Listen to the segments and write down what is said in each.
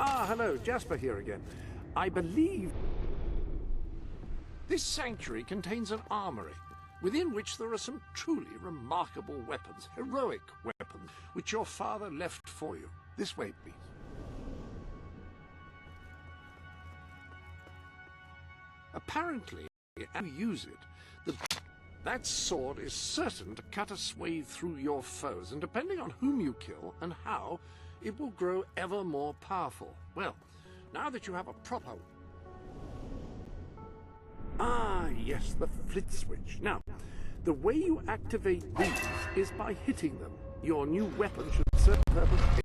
Ah, hello, Jasper here again. I believe This sanctuary contains an armory, within which there are some truly remarkable weapons, heroic weapons, which your father left for you. This way, please. Apparently, as you use it, that sword is certain to cut a swathe through your foes, and depending on whom you kill and how, it will grow ever more powerful. Well, now that you have a proper... Ah, yes, the flit switch. Now, the way you activate these is by hitting them. Your new weapon should serve the purpose.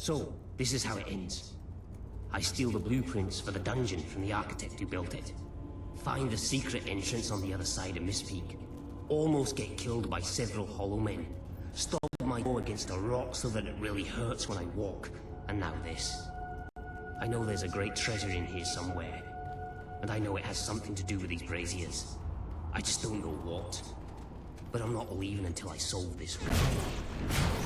So, this is how it ends. I steal the blueprints for the dungeon from the architect who built it. Find the secret entrance on the other side of Mistpeak. Almost get killed by several hollow men. Stop my toe against a rock so that it really hurts when I walk. And now this. I know there's a great treasure in here somewhere. And I know it has something to do with these braziers. I just don't know what. But I'm not leaving until I solve this one.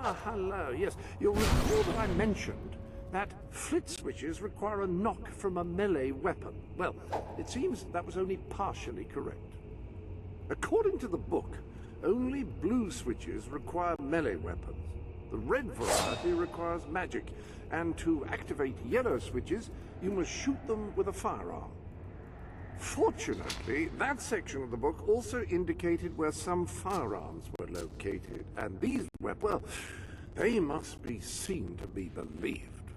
Ah, hello. Yes, you'll recall that I mentioned that flit switches require a knock from a melee weapon. Well, it seems that was only partially correct. According to the book, only blue switches require melee weapons. The red variety requires magic, and to activate yellow switches, you must shoot them with a firearm. Fortunately, that section of the book also indicated where some firearms were located, and these weapons, well, they must be seen to be believed.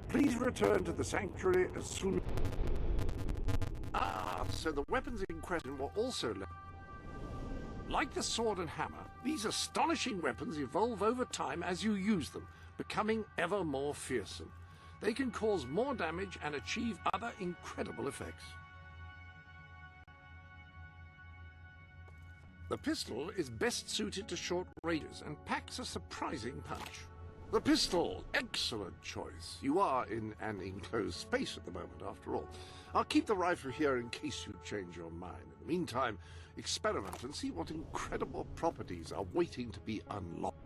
Please return to the sanctuary as soon as... Ah, so the weapons in question were also like the sword and hammer, these astonishing weapons evolve over time as you use them, becoming ever more fearsome. They can cause more damage and achieve other incredible effects. The pistol is best suited to short ranges and packs a surprising punch. The pistol, excellent choice. You are in an enclosed space at the moment, after all. I'll keep the rifle here in case you change your mind. In the meantime, experiment and see what incredible properties are waiting to be unlocked.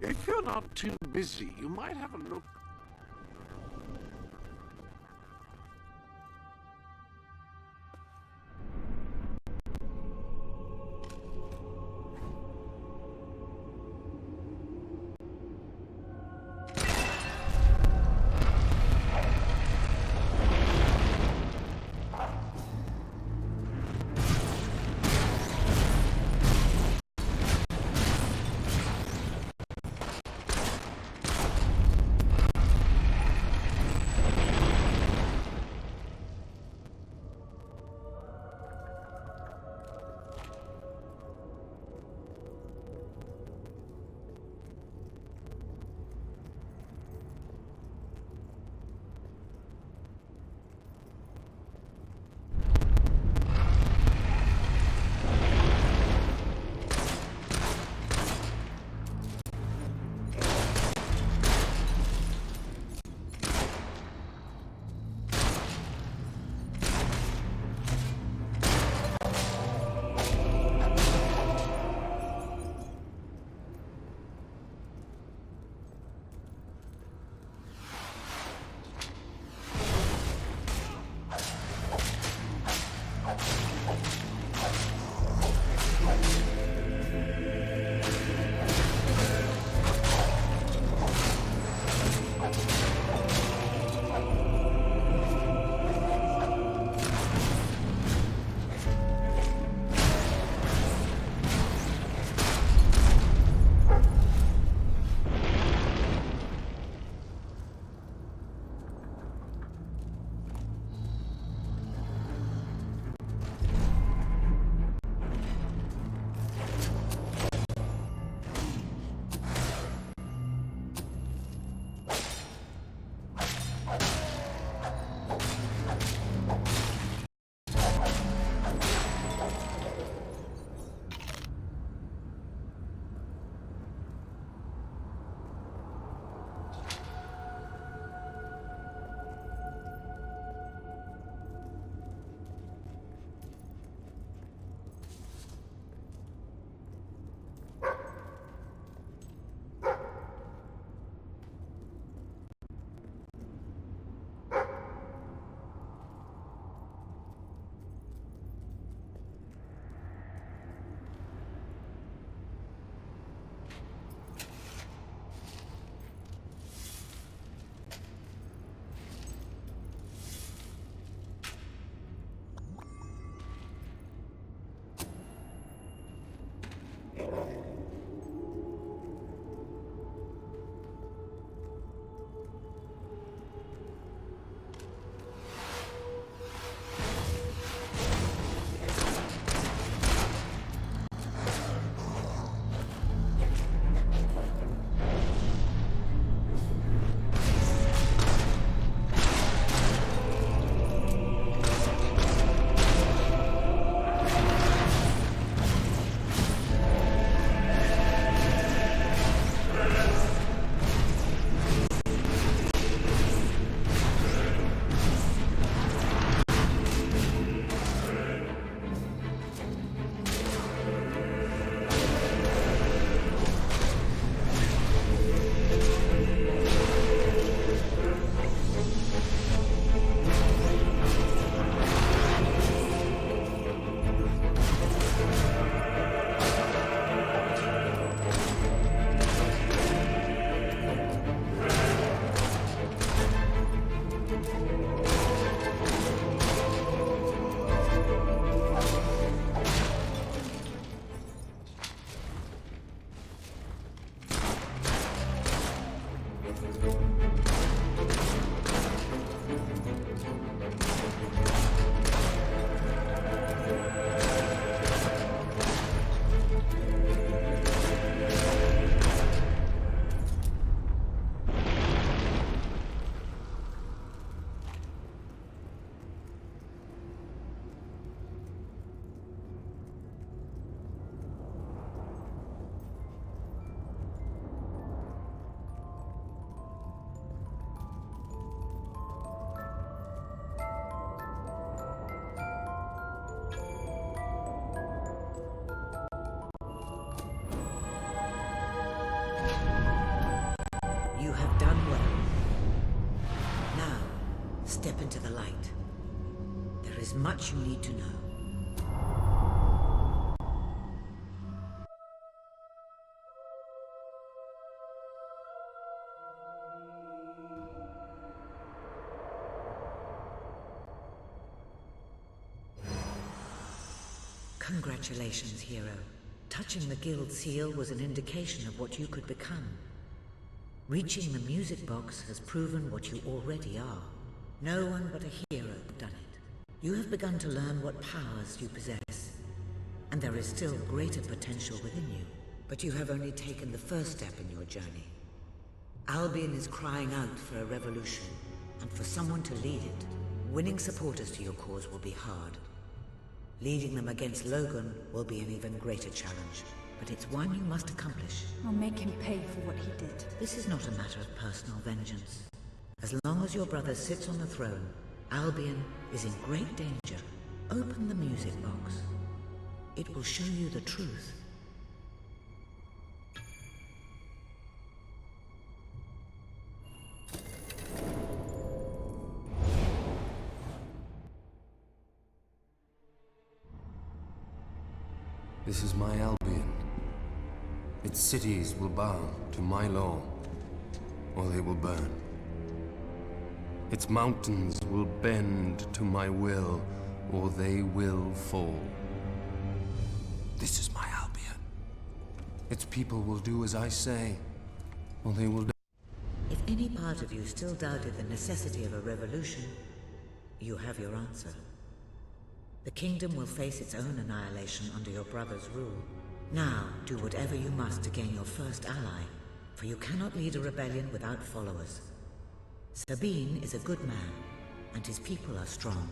If you're not too busy, you might have a look. Step into the light. There is much you need to know. Congratulations, hero. Touching the guild seal was an indication of what you could become. Reaching the music box has proven what you already are. No one but a hero could have done it. You have begun to learn what powers you possess, and there is still greater potential within you. But you have only taken the first step in your journey. Albion is crying out for a revolution, and for someone to lead it. Winning supporters to your cause will be hard. Leading them against Logan will be an even greater challenge, but it's one you must accomplish. I'll make him pay for what he did. This is not a matter of personal vengeance. As long as your brother sits on the throne, Albion is in great danger. Open the music box. It will show you the truth. This is my Albion. Its cities will bow to my law, or they will burn. Its mountains will bend to my will, or they will fall. This is my Albion. Its people will do as I say, or they will die. If any part of you still doubted the necessity of a revolution, you have your answer. The kingdom will face its own annihilation under your brother's rule. Now, do whatever you must to gain your first ally, for you cannot lead a rebellion without followers. Sabine is a good man, and his people are strong.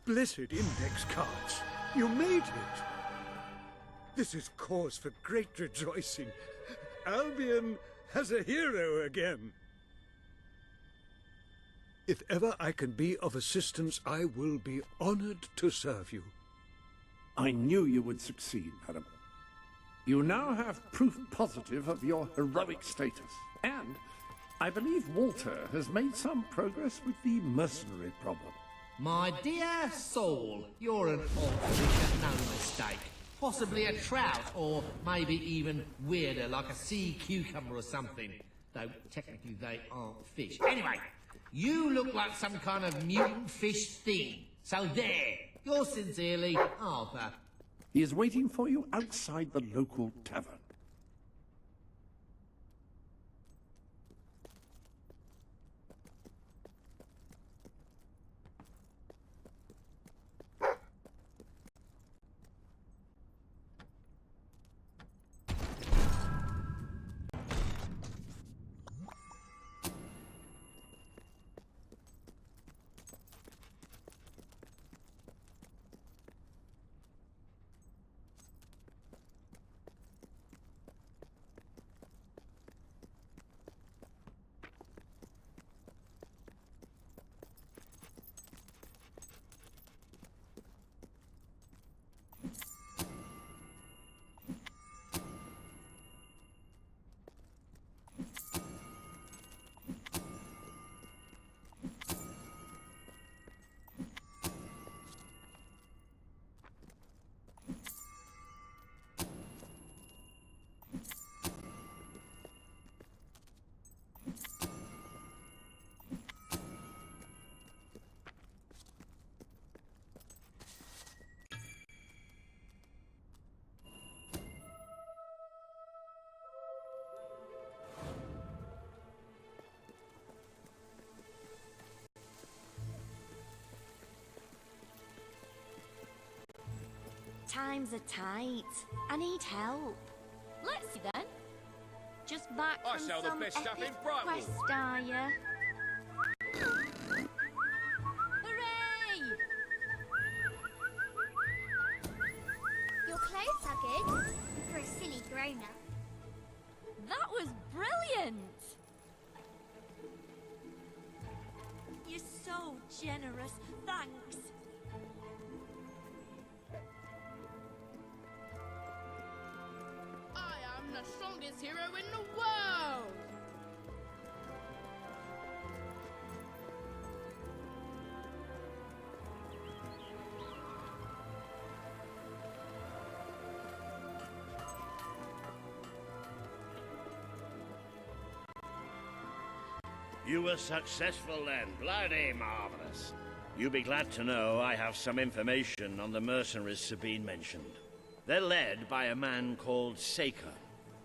Blessed index cards. You made it. This is cause for great rejoicing. Albion has a hero again. If ever I can be of assistance, I will be honored to serve you. I knew you would succeed, madam. You now have proof positive of your heroic status, and I believe Walter has made some progress with the mercenary problem. My dear soul, you're an odd fish and no mistake. Possibly a trout, or maybe even weirder, like a sea cucumber or something. Though technically they aren't fish. Anyway, you look like some kind of mutant fish thing. So there, yours sincerely, Arthur. He is waiting for you outside the local tavern. Times are tight. I need help. Let's see then. Just back I from sell the some best stuff in epic Brightwood. quest, are ya? Hooray! Your clothes are good for a silly grown-up. That was brilliant! You're so generous. Thanks. I am the strongest hero in the world! You were successful then. Bloody marvellous. You'll be glad to know I have some information on the mercenaries Sabine mentioned. They're led by a man called Saker.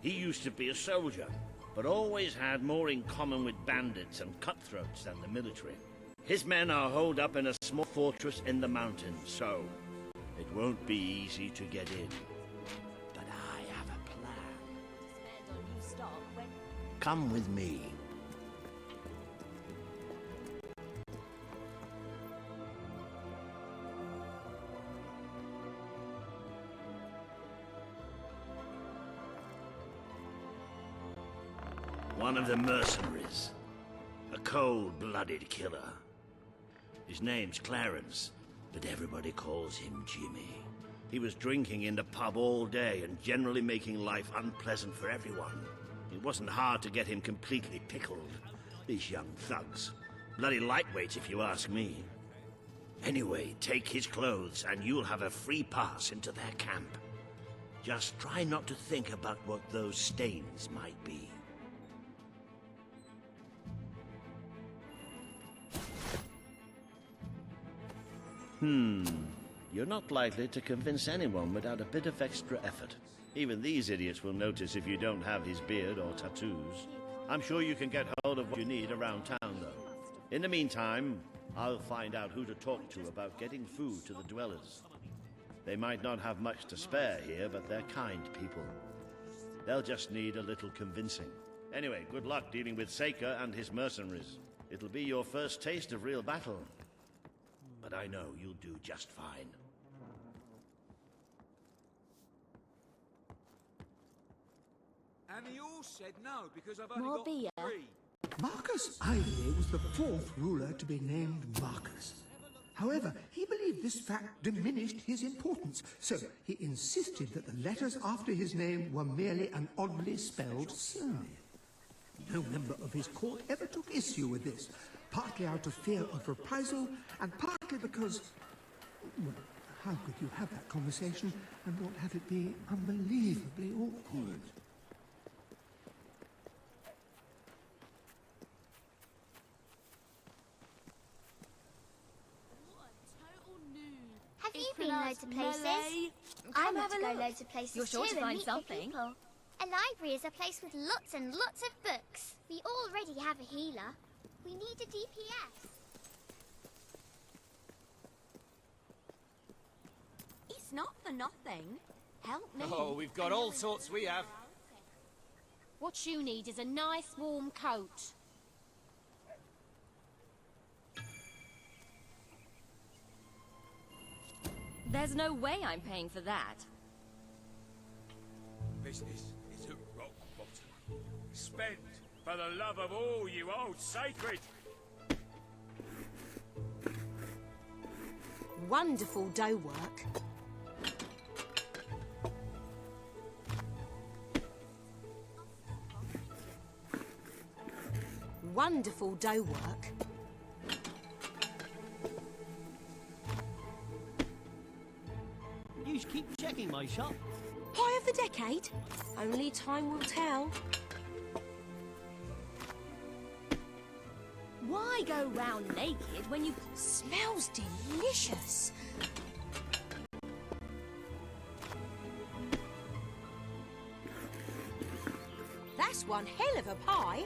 He used to be a soldier, but always had more in common with bandits and cutthroats than the military. His men are holed up in a small fortress in the mountains, so it won't be easy to get in. But I have a plan. Spend on new stock when... Come with me. One of the mercenaries. A cold-blooded killer. His name's Clarence, but everybody calls him Jimmy. He was drinking in the pub all day and generally making life unpleasant for everyone. It wasn't hard to get him completely pickled. These young thugs. Bloody lightweights, if you ask me. Anyway, take his clothes and you'll have a free pass into their camp. Just try not to think about what those stains might be. You're not likely to convince anyone without a bit of extra effort. Even these idiots will notice if you don't have his beard or tattoos. I'm sure you can get hold of what you need around town, though. In the meantime, I'll find out who to talk to about getting food to the dwellers. They might not have much to spare here, but they're kind people. They'll just need a little convincing. Anyway, good luck dealing with Saker and his mercenaries. It'll be your first taste of real battle. But I know you'll do just fine. And they all said no, because I've only More got beer? 3. Marcus Aurelius was the fourth ruler to be named Marcus. However, he believed this fact diminished his importance, so he insisted that the letters after his name were merely an oddly spelled surname. No member of his court ever took issue with this, partly out of fear of reprisal, and partly because... Well, how could you have that conversation and not have it be unbelievably awkward? Have you been loads of places? I want to go loads of places You're sure too to and find meet something. good people. A library is a place with lots and lots of books. We already have a healer. We need a DPS. It's not for nothing. Help me. Oh, we've got all sorts we have. What you need is a nice warm coat. There's no way I'm paying for that. Business is at rock bottom. Spend for the love of all you hold sacred. Wonderful dough work. Wonderful dough work. You keep checking my shop. Pie of the decade? Only time will tell. Why go round naked when you... Smells delicious. That's one hell of a pie.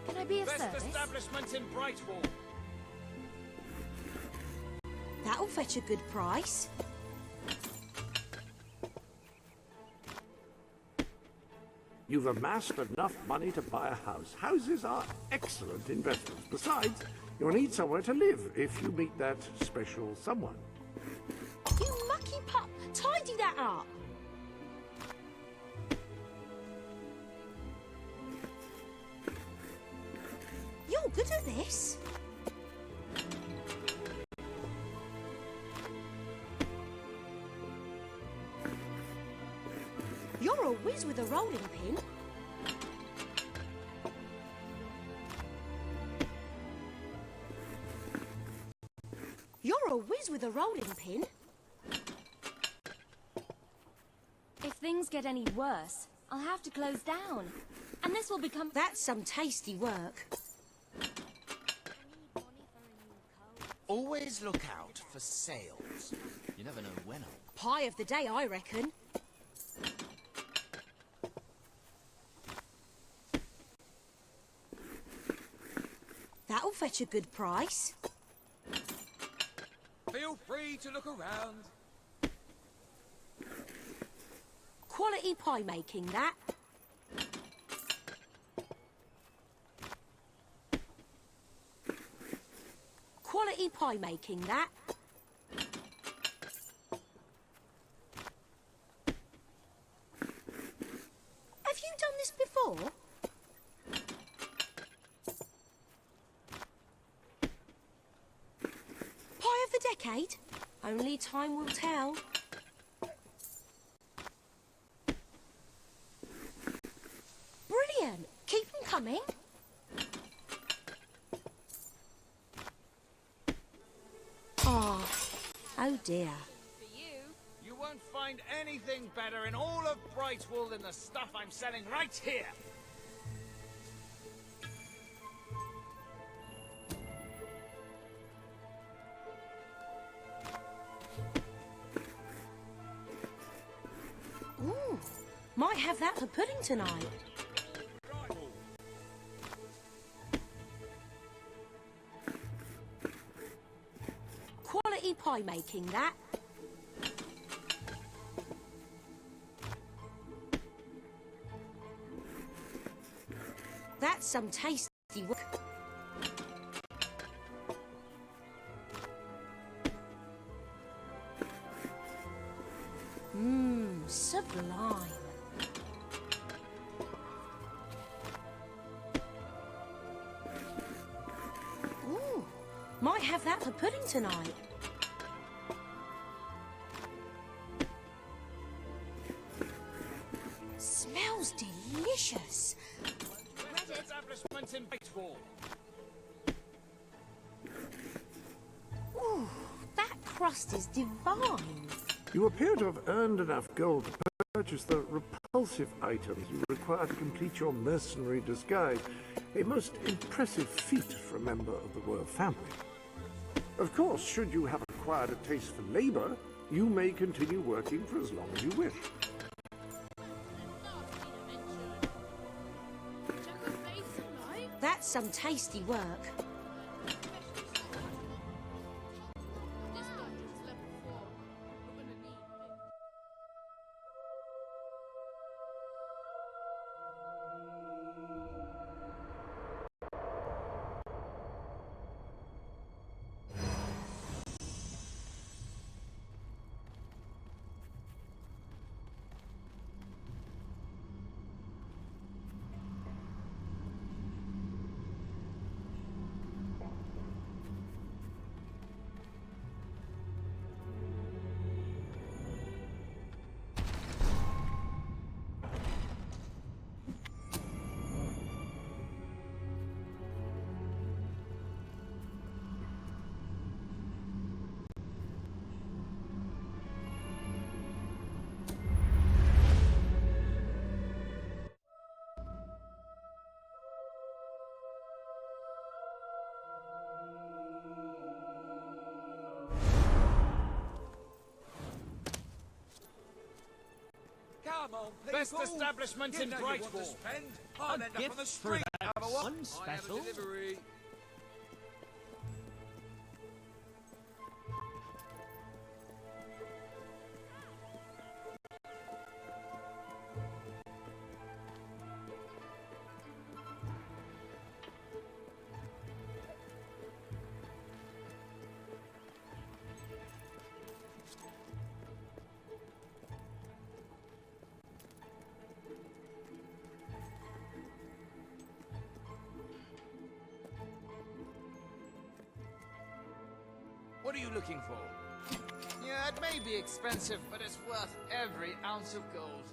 Can I be of Best service? establishment in Brightwall. That'll fetch a good price. You've amassed enough money to buy a house. Houses are excellent investments. Besides, you'll need somewhere to live if you meet that special someone. You mucky pup! Tidy that up! You're good at this. You're a whiz with a rolling pin. You're a whiz with a rolling pin. If things get any worse, I'll have to close down. And this will become... That's some tasty work. Always look out for sales. You never know when. Pie of the day, I reckon. That'll fetch a good price. Feel free to look around. Quality pie making, that. Quality pie making, that. Have you done this before? Pie of the decade? Only time will tell. Brilliant! Keep them coming. Oh dear. For you, you won't find anything better in all of Brightwall than the stuff I'm selling right here. Ooh, might have that for pudding tonight. Quality pie making, that. That's some tasty work. Sublime. Ooh, might have that for pudding tonight. Smells delicious. Best establishment in Brightwall. Ooh, that crust is divine. You appear to have earned enough gold to purchase the repulsive items you require to complete your mercenary disguise. A most impressive feat for a member of the royal family. Of course, should you have acquired a taste for labor, you may continue working for as long as you wish. That's some tasty work. Come on, best establishment in Brightwall. I'll end up on the street. One special. What are you looking for? Yeah, it may be expensive, but it's worth every ounce of gold.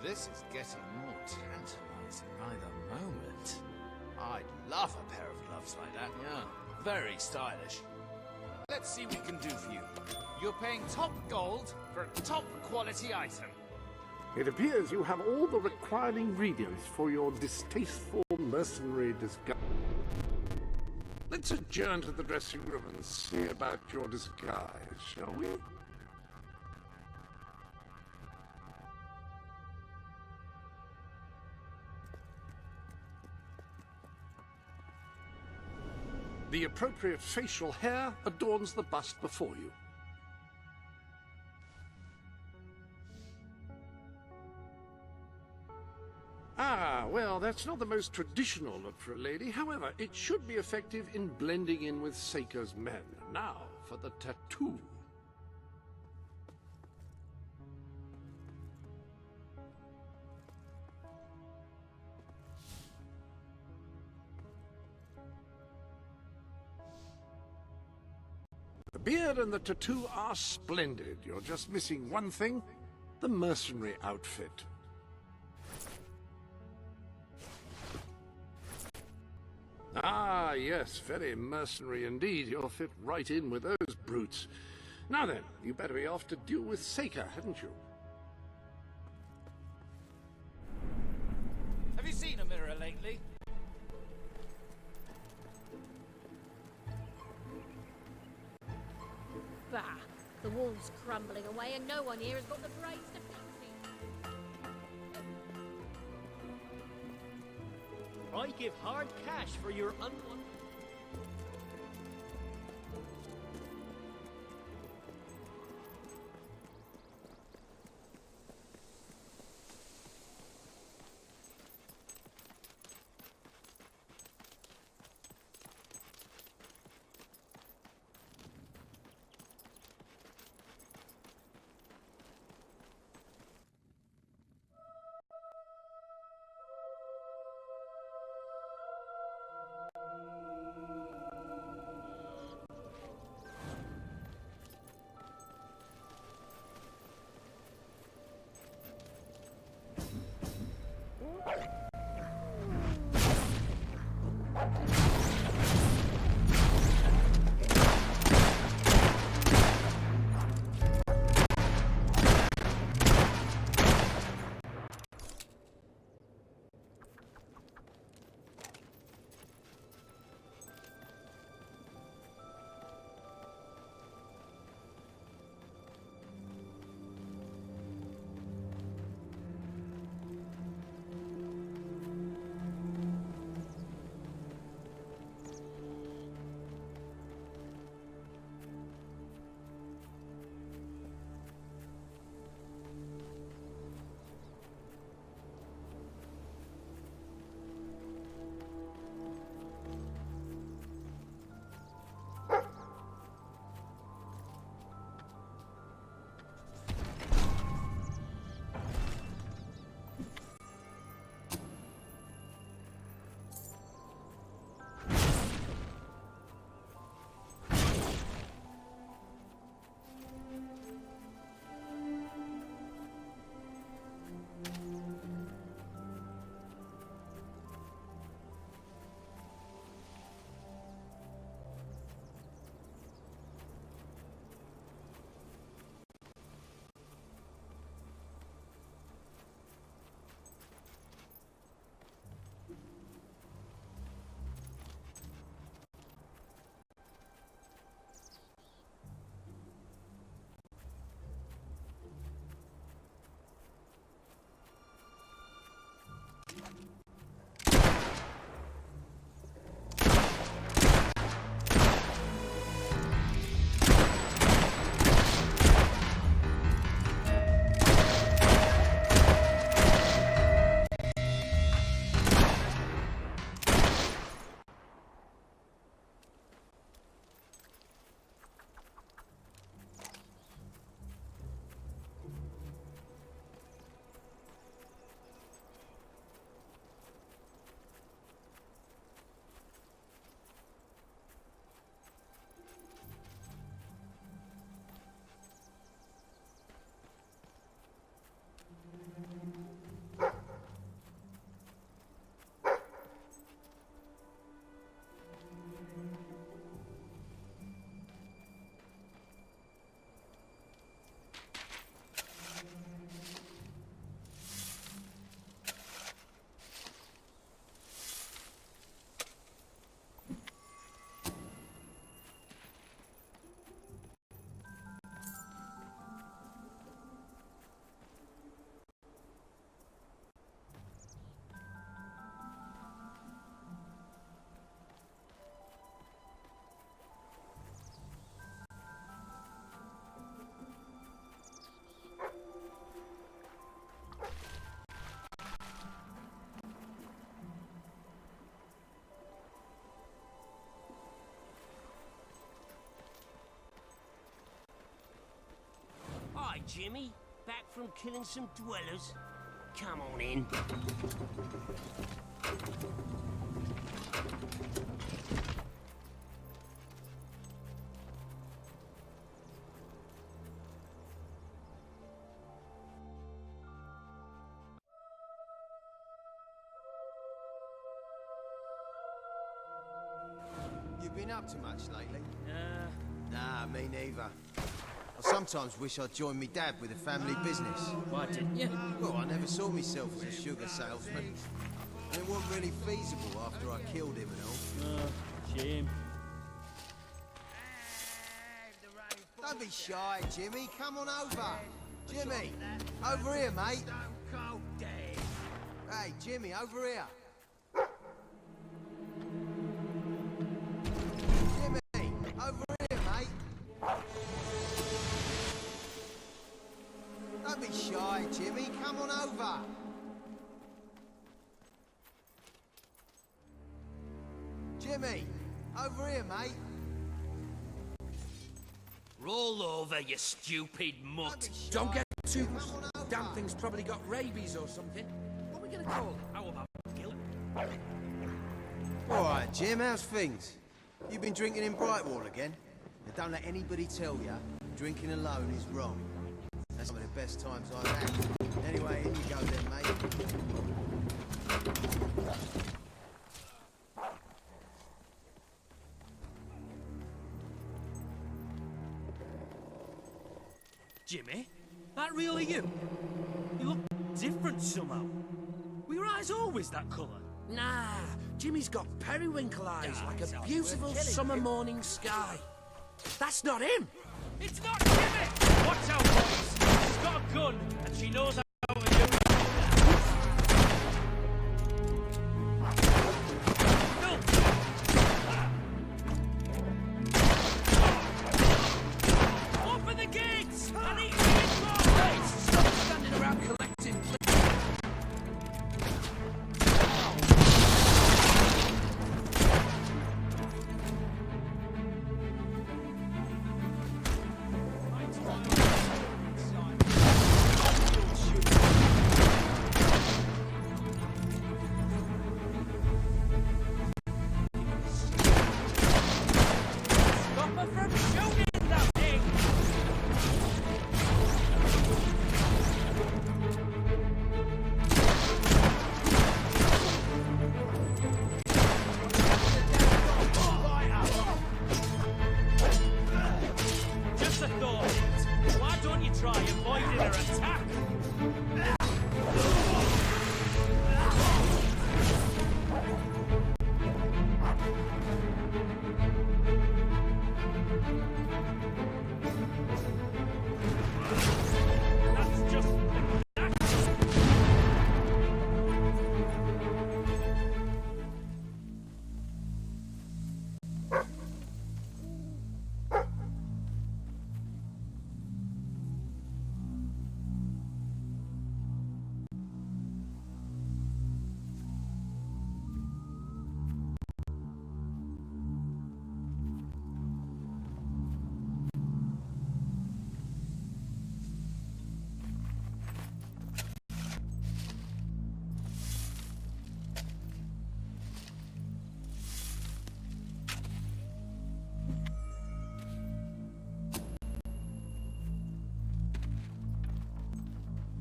This is getting more tantalizing by the moment. I'd love a pair of gloves like that, yeah. Very stylish. Let's see what we can do for you. You're paying top gold for a top quality item. It appears you have all the required ingredients for your distasteful mercenary disguise. Let's adjourn to the dressing room and see about your disguise, shall we? The appropriate facial hair adorns the bust before you. Ah, well, that's not the most traditional look for a lady. However, it should be effective in blending in with Seika's men. Now, for the tattoo. The beard and the tattoo are splendid. You're just missing one thing, the mercenary outfit. Ah, yes, very mercenary indeed. You'll fit right in with those brutes. Now then, you better be off to deal with Seika, hadn't you? Have you seen a mirror lately? Bah, the wall's crumbling away and no one here has got the brains to fix it. I give hard cash for your unwanted... right, Jimmy? Back from killing some dwellers? Come on in. You been up to much lately? Nah, me neither. I sometimes wish I'd joined me dad with a family business. Why didn't you? Well, I never saw myself as a sugar salesman. And it wasn't really feasible after I killed him and all. Shame. Don't be shy, Jimmy. Come on over. Jimmy, over here, mate. Hey, Jimmy, over here. Jimmy, over here, mate. Don't be shy, Jimmy. Come on over. Jimmy, over here, mate. Roll over, you stupid mutt. Don't get too... Damn thing's probably got rabies or something. What are we gonna call it? How about Gil? All right, Jim, how's things? You been drinking in Brightwall again? Now, don't let anybody tell you drinking alone is wrong. That's some of the best times I've had. Anyway, here you go then, mate. Jimmy? That really you? You look different somehow. Were your eyes always that colour? Nah, Jimmy's got periwinkle eyes like a beautiful summer morning sky. That's not him! It's not Jimmy! Watch out, boys! She's got a gun, and she knows how to use it. Open the gates! I need reinforcements! Stop standing around collecting... Stop her from shooting that thing! Just a thought. Why don't you try avoiding her attack? That's just...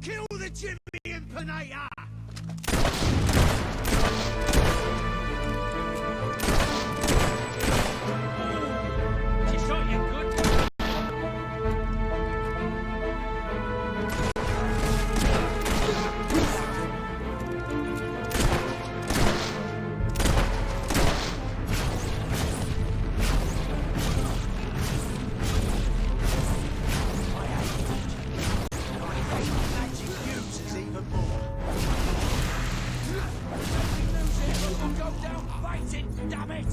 Kill the Jimmy Impernator! She shot you good. Uses even more. We'll go down fighting, damn it!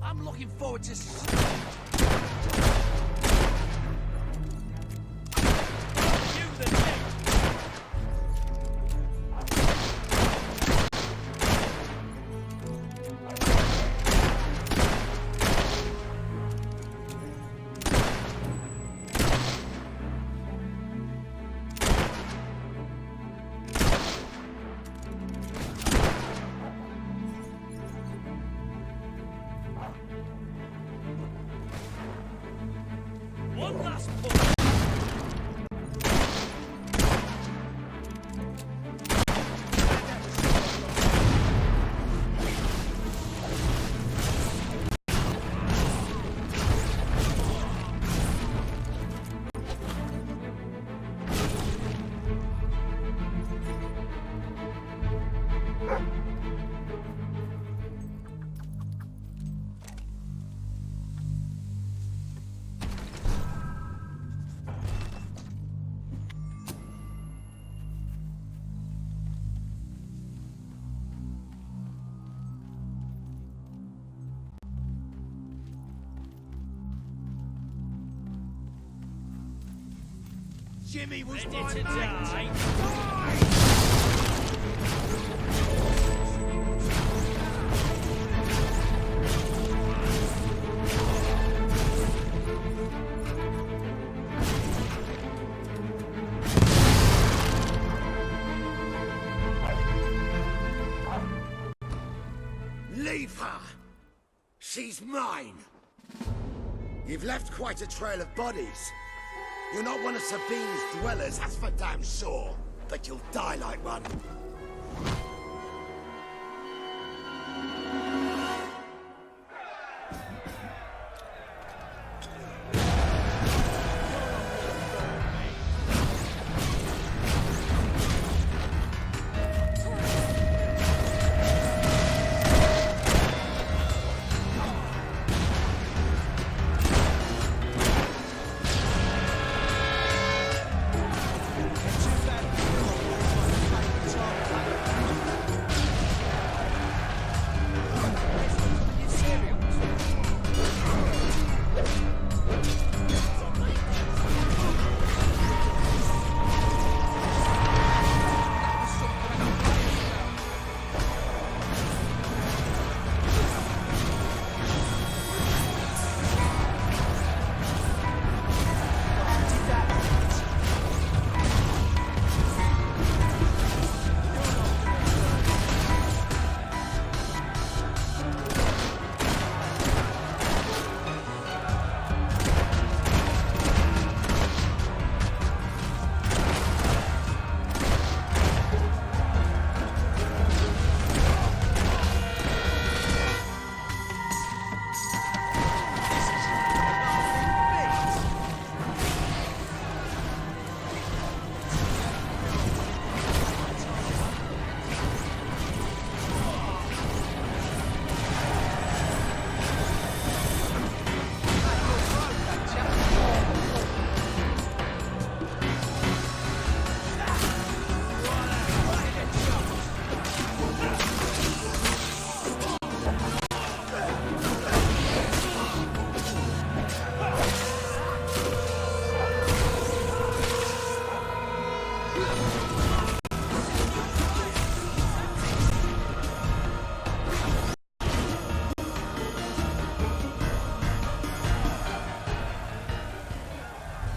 I'm looking forward to... You the next. One last push. Jimmy was Ready my to mate. die. Leave her! She's mine! You've left quite a trail of bodies. You're not one of Sabine's dwellers, that's for damn sure. But you'll die like one.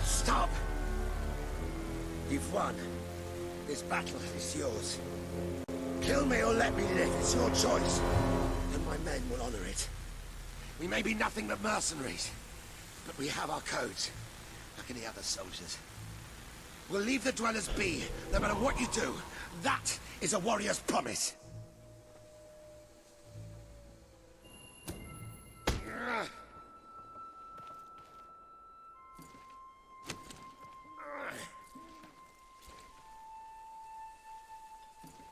Stop! You've won. This battle is yours. Kill me or let me live, it's your choice. And my men will honor it. We may be nothing but mercenaries, but we have our codes, like any other soldiers. We'll leave the dwellers be, no matter what you do. That is a warrior's promise.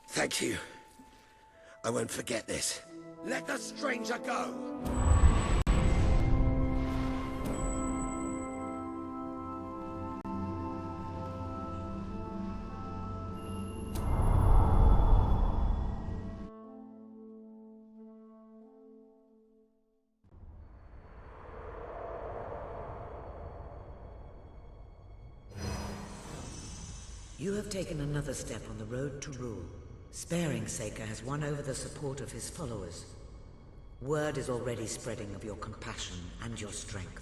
Thank you. I won't forget this. Let the stranger go! You have taken another step on the road to rule. Sparing Saker has won over the support of his followers. Word is already spreading of your compassion and your strength.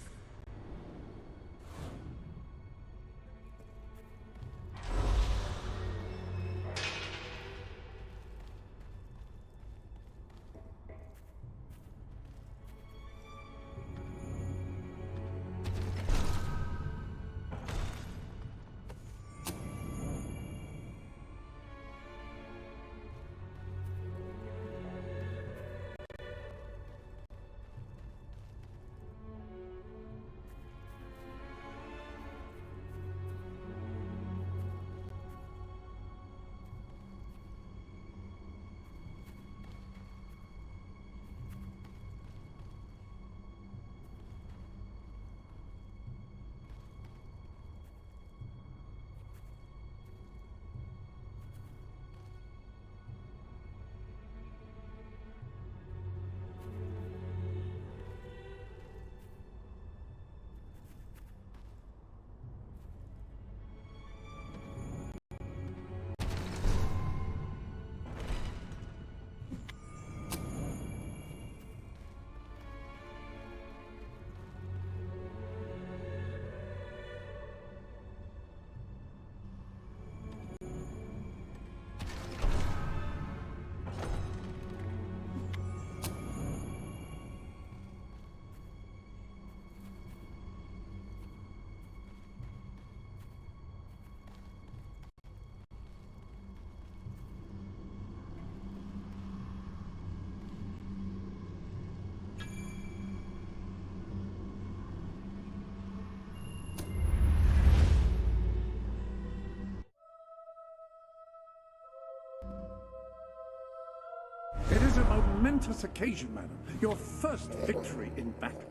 momentous occasion, madam. Your first victory in battle.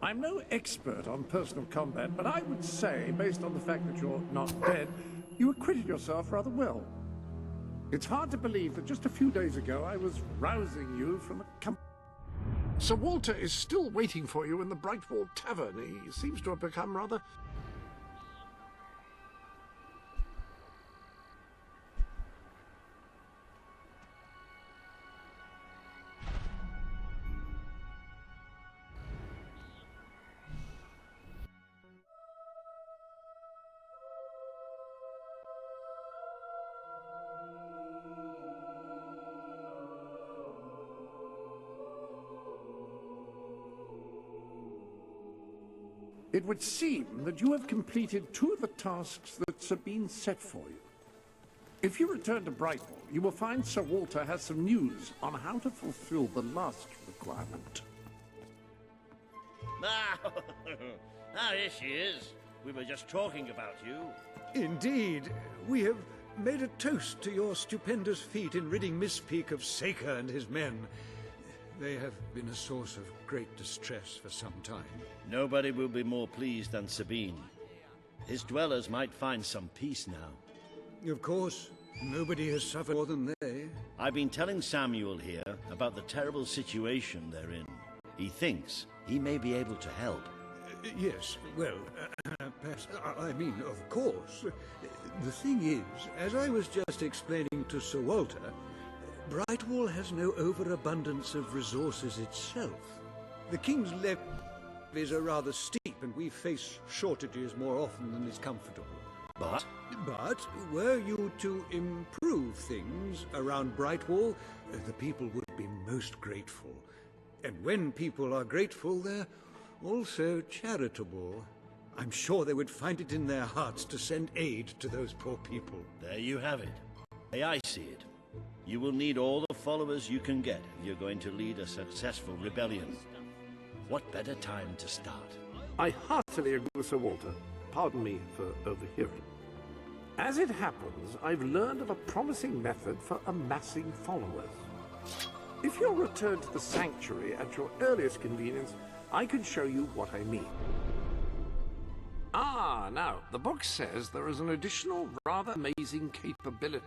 I'm no expert on personal combat, but I would say, based on the fact that you're not dead, you acquitted yourself rather well. It's hard to believe that just a few days ago I was rousing you from a Sir Walter is still waiting for you in the Brightwall Tavern. He seems to have become rather... It would seem that you have completed 2 of the tasks that Sabine set for you. If you return to Brightwall, you will find Sir Walter has some news on how to fulfill the last requirement. Here she is. We were just talking about you. Indeed. We have made a toast to your stupendous feat in ridding Mistpeak of Saker and his men. They have been a source of great distress for some time. Nobody will be more pleased than Sabine. His dwellers might find some peace now. Of course. Nobody has suffered more than they. I've been telling Samuel here about the terrible situation they're in. He thinks he may be able to help. Yes, well, perhaps, I mean, of course. The thing is, as I was just explaining to Sir Walter, Brightwall has no overabundance of resources itself. The King's levies are rather steep, and we face shortages more often than is comfortable. But were you to improve things around Brightwall, the people would be most grateful. And when people are grateful, they're also charitable. I'm sure they would find it in their hearts to send aid to those poor people. There you have it. Hey, I see it. You will need all the followers you can get if you're going to lead a successful rebellion. What better time to start? I heartily agree with Sir Walter. Pardon me for overhearing. As it happens, I've learned of a promising method for amassing followers. If you'll return to the sanctuary at your earliest convenience, I can show you what I mean. Now, the book says there is an additional, rather amazing capability.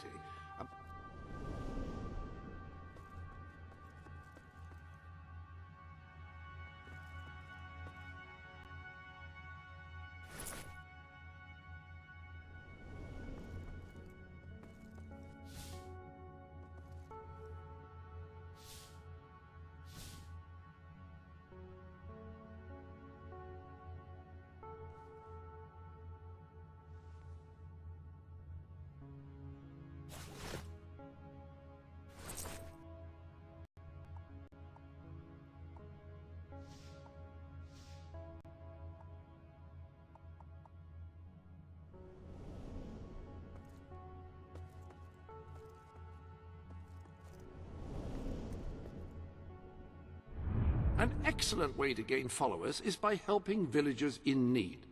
An excellent way to gain followers is by helping villagers in need.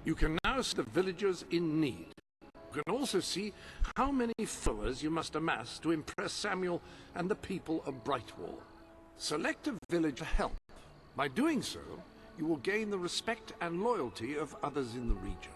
You can now see the villagers in need. You can also see how many followers you must amass to impress Samuel and the people of Brightwall. Select a village to help. By doing so, you will gain the respect and loyalty of others in the region.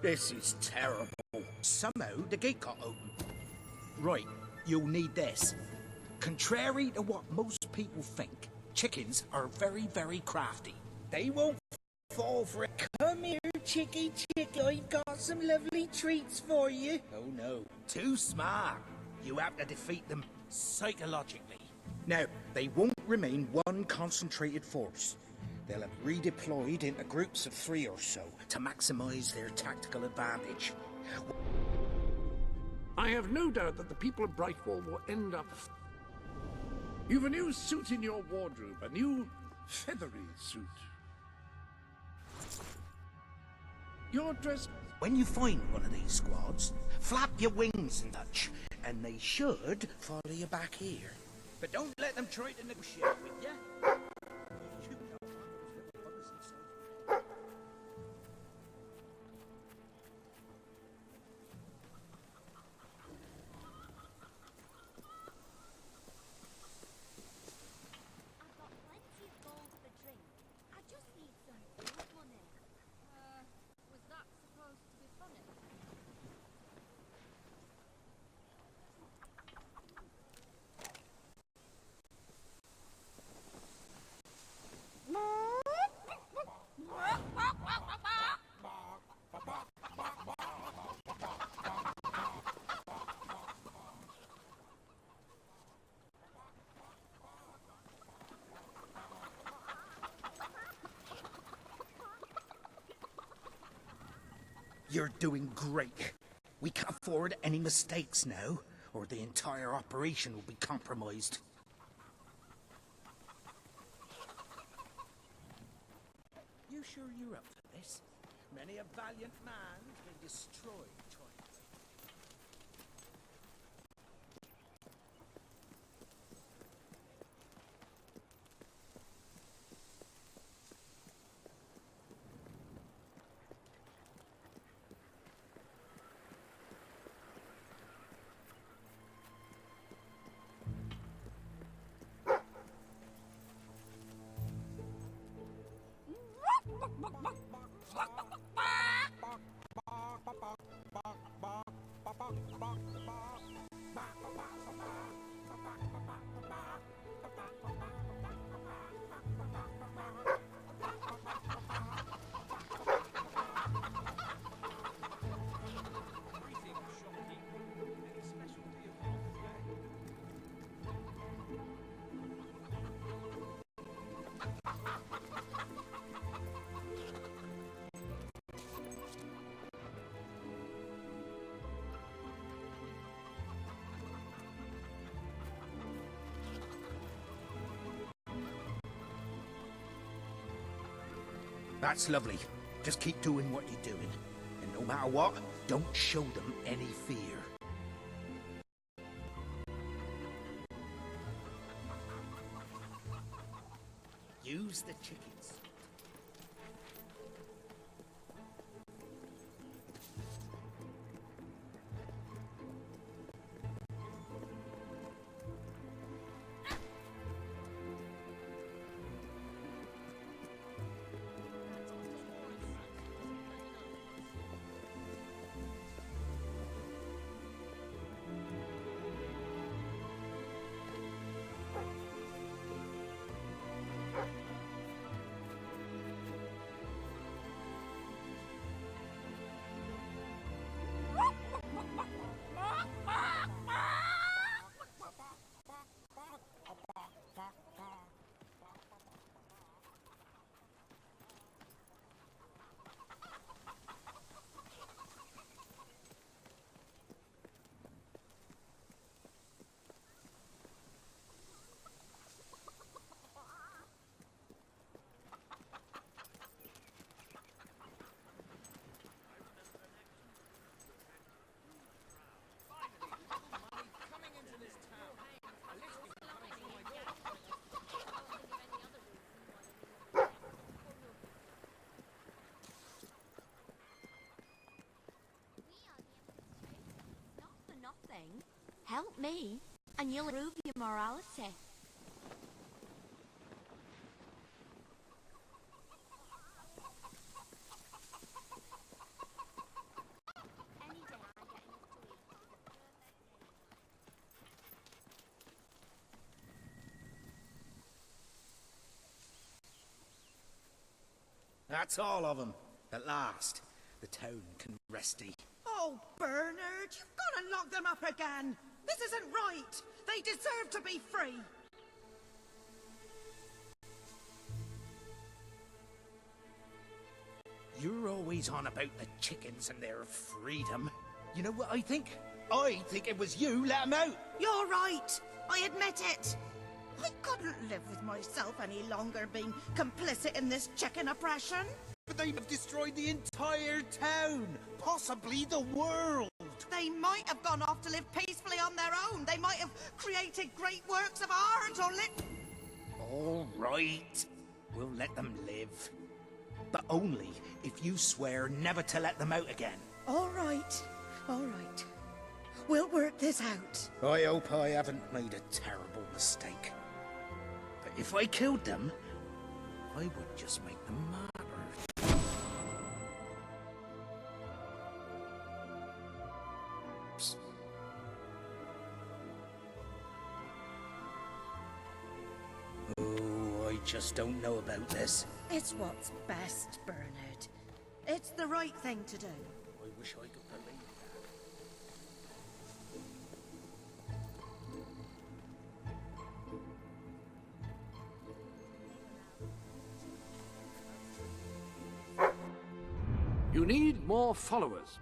This is terrible. Somehow the gate got open. Right, you'll need this. Contrary to what most people think, chickens are very, very crafty. They won't fall for it. Come here, chicky. I've got some lovely treats for you. Oh no, too smart. You have to defeat them psychologically. Now, they won't remain one concentrated force. They'll have redeployed into groups of 3 or so to maximize their tactical advantage. I have no doubt that the people of Brightwall will end up... You've a new suit in your wardrobe, a new feathery suit. You're dressed... When you find one of these squads, flap your wings and such, and they should follow you back here. But don't let them try to negotiate with you. I've got plenty of gold for drink. I just need some food money. Was that supposed to be funny? You're doing great. We can't afford any mistakes now, or the entire operation will be compromised. You sure you're up for this? Many a valiant man's been destroyed trying. That's lovely. Just keep doing what you're doing. And no matter what, don't show them any fear. Use the chickens. Nothing. Help me, and you'll improve your morality. Any day I get enough to eat is a perfect day. That's all of them. At last, the town can rest easy. Oh, Bernard, you've got to lock them up again. This isn't right. They deserve to be free. You're always on about the chickens and their freedom. You know what I think? I think it was you let 'em out. You're right. I admit it. I couldn't live with myself any longer being complicit in this chicken oppression. But they have destroyed the entire town, possibly the world. They might have gone off to live peacefully on their own. They might have created great works of art or lit... All right, we'll let them live. But only if you swear never to let them out again. All right. We'll work this out. I hope I haven't made a terrible mistake. But if I killed them, I would just make them martyrs. Oh, I just don't know about this. It's what's best, Bernard. It's the right thing to do. I wish I could believe that. You need more followers.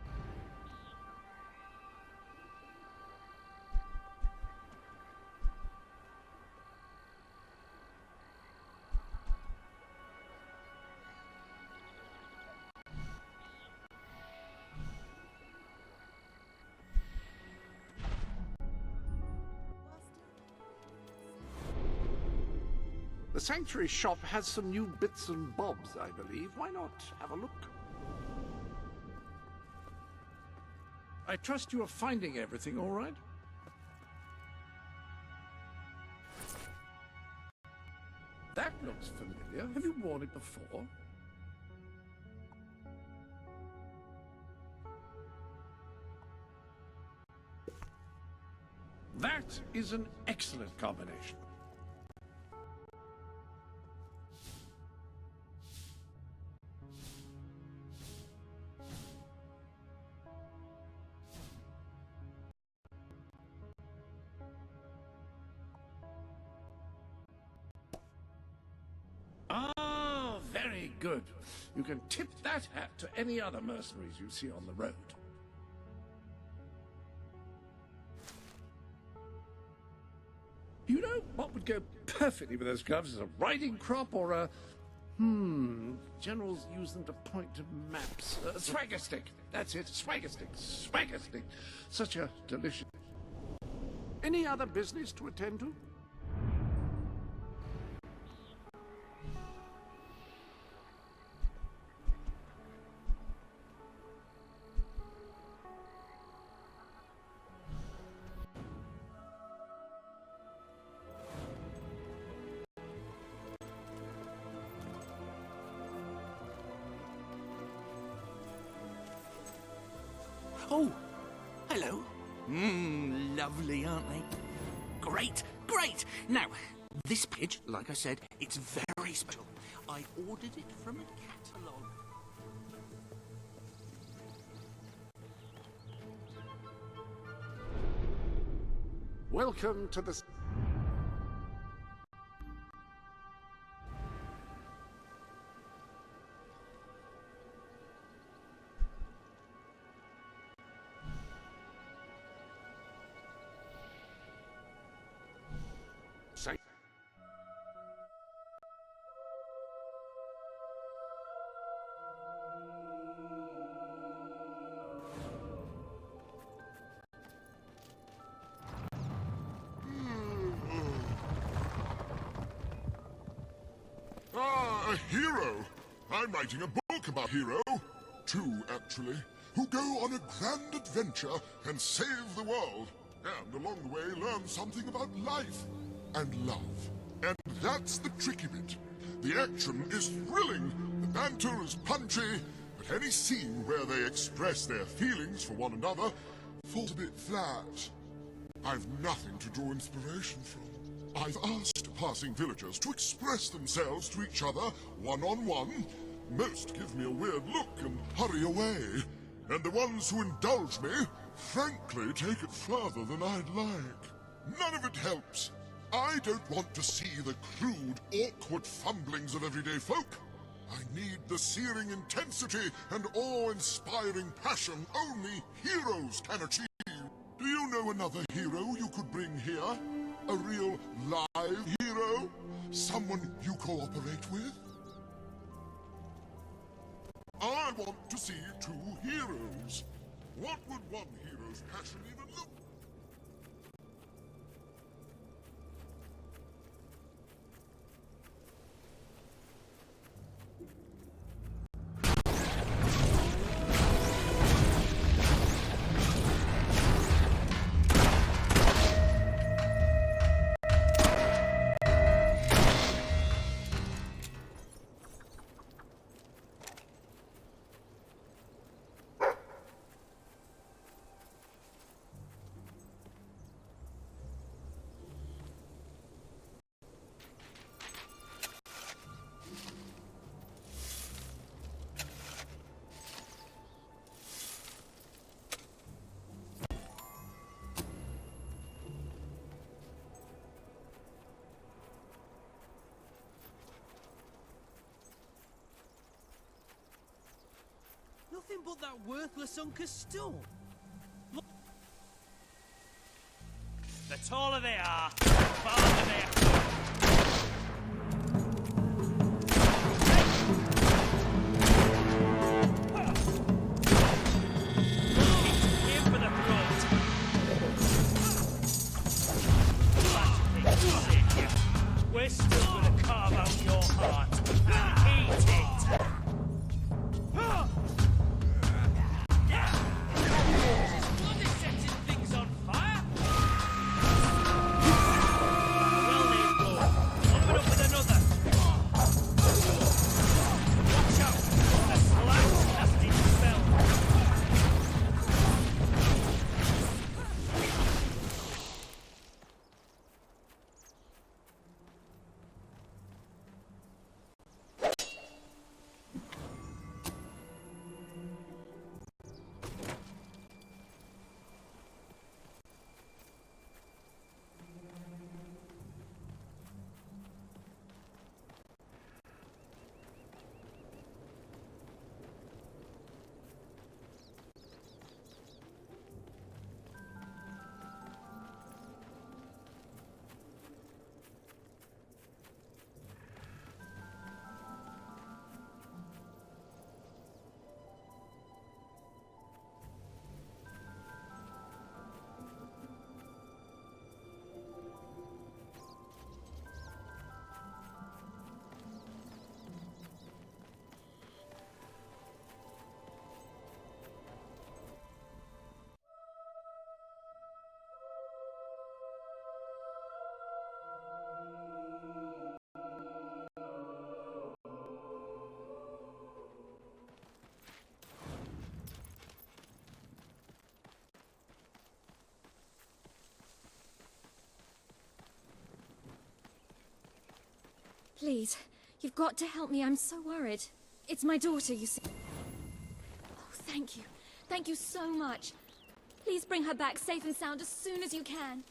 The Sanctuary shop has some new bits and bobs, I believe. Why not have a look? I trust you are finding everything all right? That looks familiar. Have you worn it before? That is an excellent combination. Ah, very good. You can tip that hat to any other mercenaries you see on the road. You know what would go perfectly with those gloves is a riding crop or a... Generals use them to point to maps. Swagger stick. That's it. Swagger stick. Swagger stick. Such a delicious... Any other business to attend to? Oh, hello. Lovely, aren't they? Great. Now, this package, like I said, it's very special. I ordered it from a catalogue. Welcome to the... A hero! I'm writing a book about a hero. Two, actually. Who go on a grand adventure and save the world. And along the way learn something about life. And love. And that's the tricky bit. The action is thrilling. The banter is punchy. But any scene where they express their feelings for one another falls a bit flat. I've nothing to draw inspiration from. I've asked passing villagers to express themselves to each other one-on-one. Most give me a weird look and hurry away. And the ones who indulge me, frankly, take it further than I'd like. None of it helps. I don't want to see the crude, awkward fumblings of everyday folk. I need the searing intensity and awe-inspiring passion only heroes can achieve. Do you know another hero you could bring here? A real live hero? Someone you cooperate with? I want to see two heroes. What would one hero's passion even look? Nothing but that worthless hunk of stone. Look. The taller they are, the farther they are. Aim for the throat. We're still gonna carve out your heart and eat it. Please, you've got to help me. I'm so worried. It's my daughter, you see. Oh, thank you. Thank you so much. Please bring her back safe and sound as soon as you can.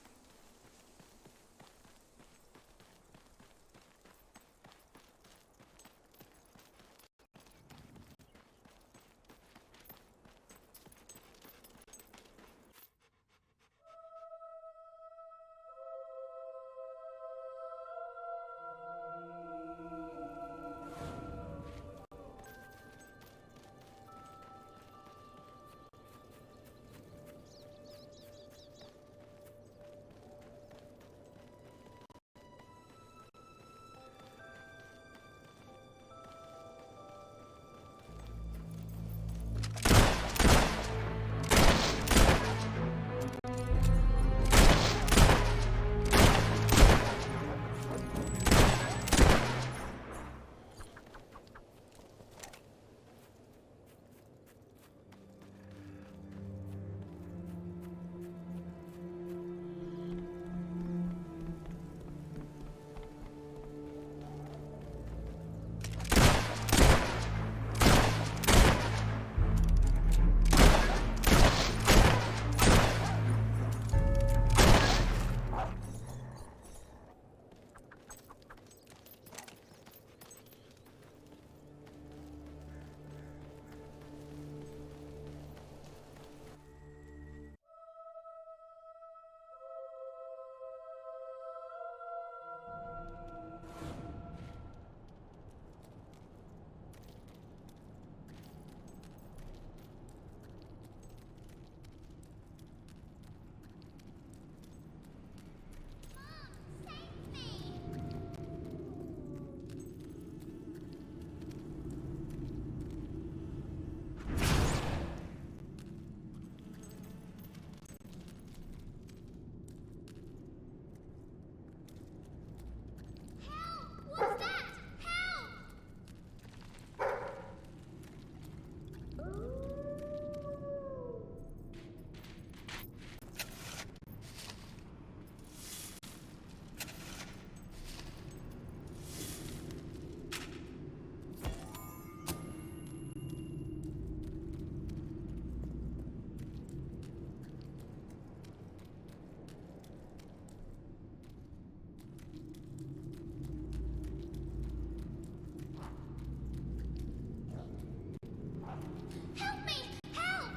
Help me! Help!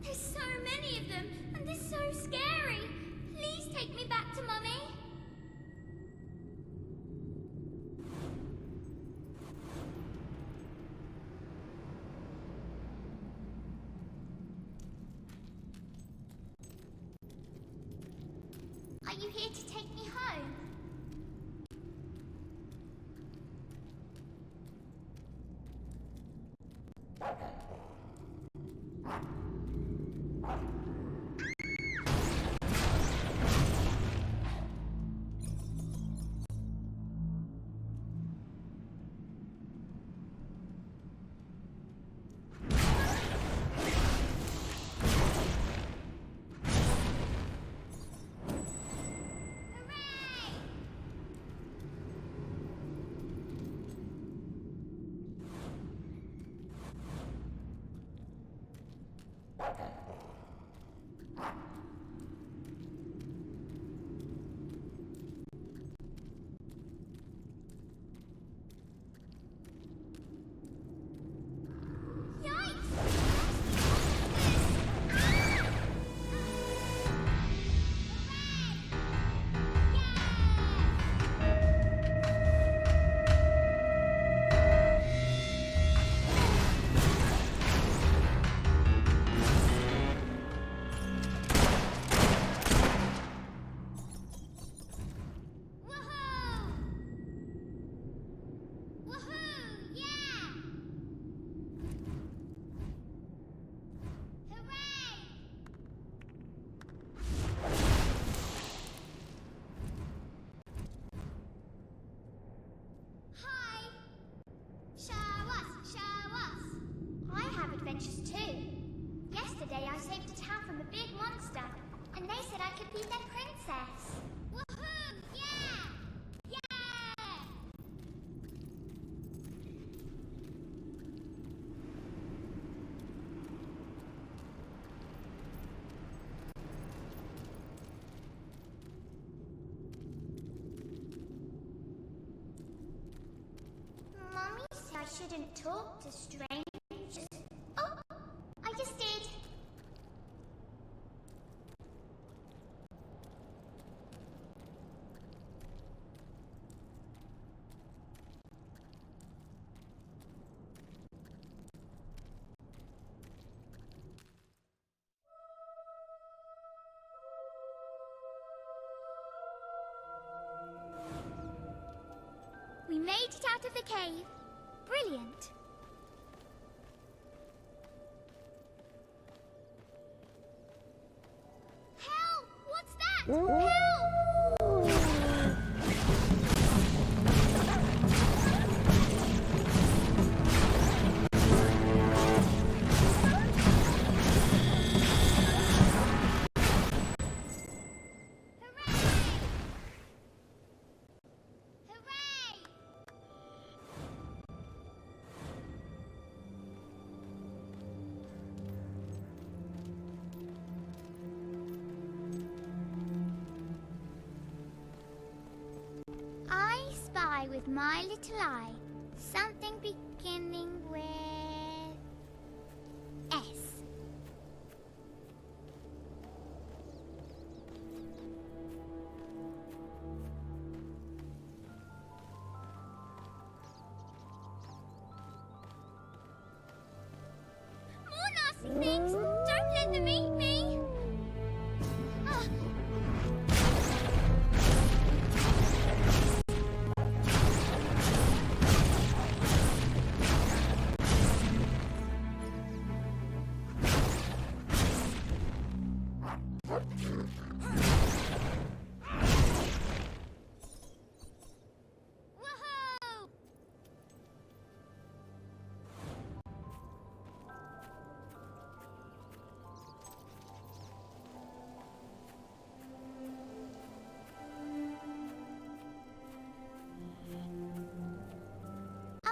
There's so many of them, and they're so scary. Please take me back to Mummy. Are you here to take me home? Yesterday I saved a town from a big monster, and they said I could be their princess. Woohoo! Yeah! Yeah! Mummy said I shouldn't talk to strangers. Oh! I just did. We made it out of the cave. Brilliant. Help! What's that? Help! I spy with my little eye something beginning with S. More nasty things! Don't let them eat me! Ah.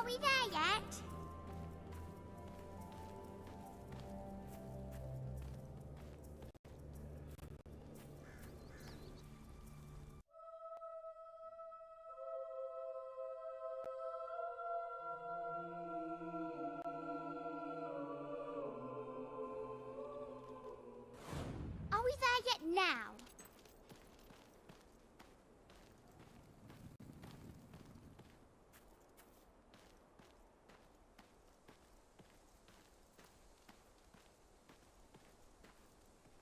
we there yet? Are we there yet now?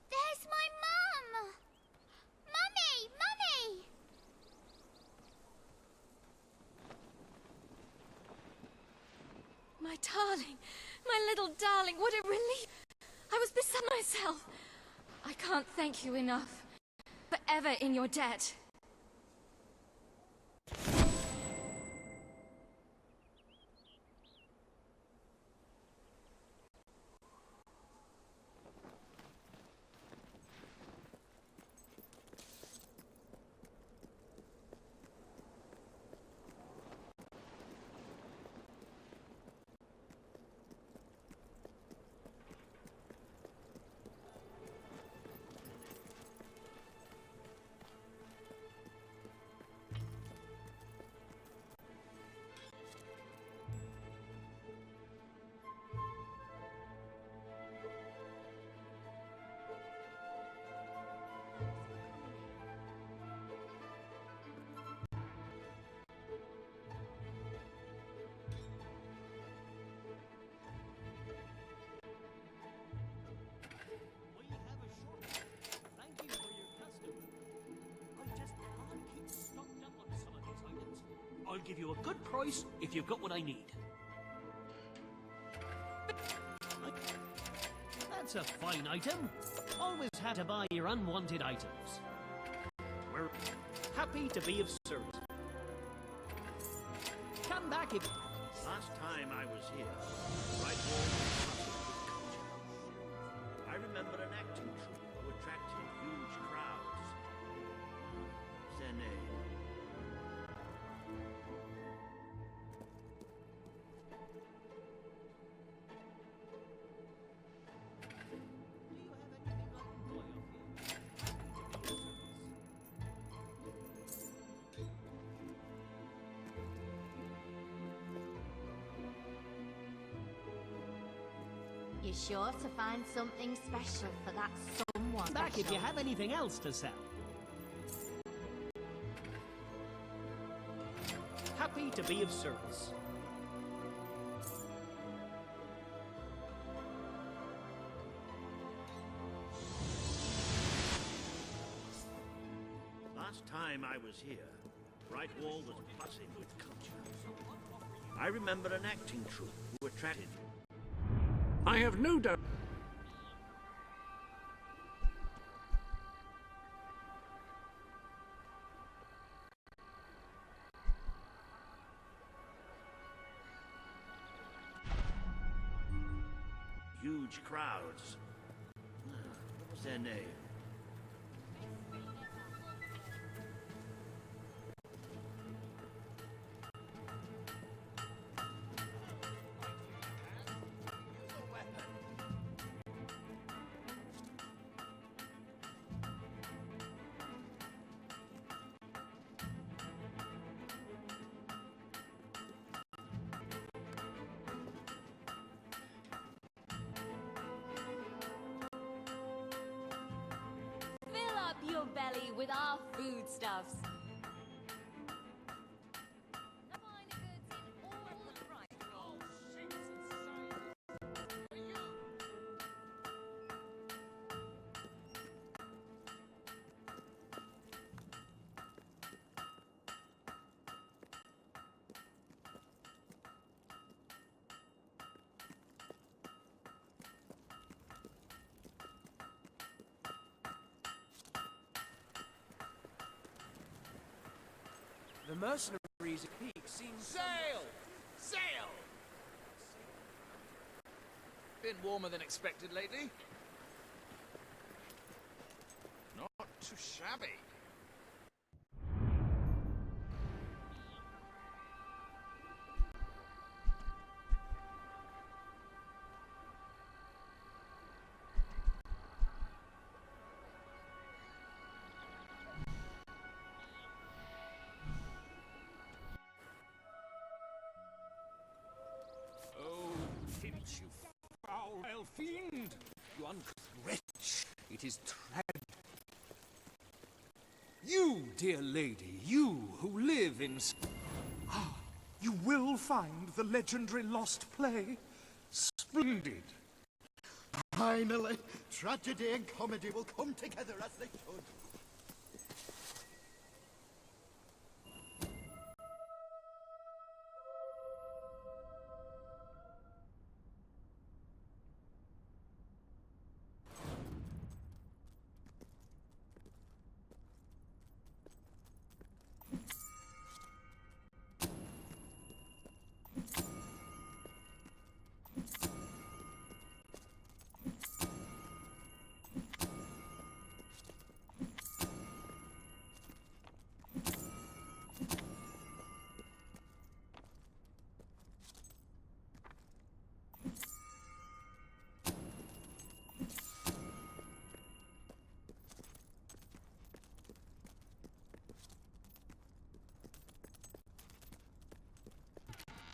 There's my mum! Mummy! Mummy! My darling, my little darling, what a relief! I was beside myself. I can't thank you enough. Forever in your debt. I'll give you a good price if you've got what I need. That's a fine item. Always had to buy your unwanted items. We're happy to be of service. Come back if... Last time I was here, right wall was busted with culture. I remember an acting troupe who attracted huge crowds. What's their name? You're sure to find something special for that someone. Back if you have anything else to sell. Happy to be of service. Last time I was here, Bright Wall was buzzing with culture. I remember an acting troupe who attracted... I have no doubt. Huge crowds. What was their name? Fill up your belly with our foodstuffs. The mercenaries at Peak seem... Sail! Sail! Been warmer than expected lately. Not too shabby. vile fiend! You uncouth wretch! It is You, dear lady, you who live in... Ah, you will find the legendary lost play? Splendid. Finally, tragedy and comedy will come together as they should.